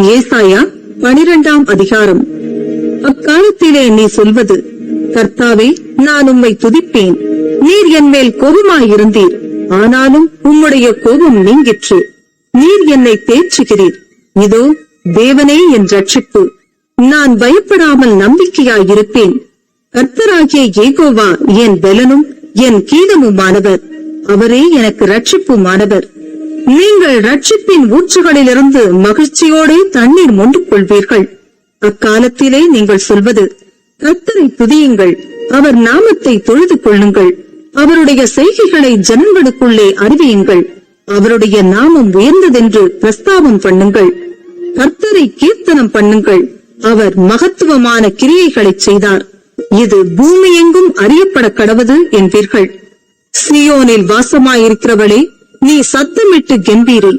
ஏசாயா 12ஆம் அதிகாரம். அக்காலத்திலே நீ சொல்வது, கர்த்தாவே, நான் உம்மை துதிப்பேன். நீர் என் மேல் கோபமாயிருந்தீர், ஆனாலும் உம்முடைய கோபம் நீங்கிற்று. நீர் என்னை தேற்றுகிறீர். இதோ தேவனே என் ரட்சிப்பு. நான் பயப்படாமல் நம்பிக்கையாயிருப்பேன். கர்த்தராகிய யெகோவா என் பெலனும் என் கீதமுமானவர். அவரே எனக்கு ரட்சிப்புமானவர். நீங்கள் ரட்சிப்பின் ஊற்றுகளிலிருந்து மகிழ்ச்சியோடே தண்ணீர் மொண்டு கொள்வீர்கள். அக்காலத்திலே நீங்கள் சொல்வது, கர்த்தரை துதியுங்கள், அவர் நாமத்தை தொழுது கொள்ளுங்கள். அவருடைய செய்கைகளை ஜனங்களுக்குள்ளே அறிவியுங்கள். அவருடைய நாமம் உயர்ந்ததென்று பிரஸ்தாபம் பண்ணுங்கள். கர்த்தரை கீர்த்தனம் பண்ணுங்கள். அவர் மகத்துவமான கிரியைகளை செய்தார். இது பூமியெங்கும் அறியப்பட கடவது என்பீர்கள். சீயோனில் வாசமாயிருக்கிறவளே, நீ சத்தமிட்டு கெம்பீரி.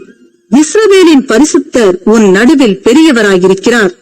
இஸ்ரவேலின் பரிசுத்தர் உன் நடுவில் பெரியவராயிருக்கிறார்.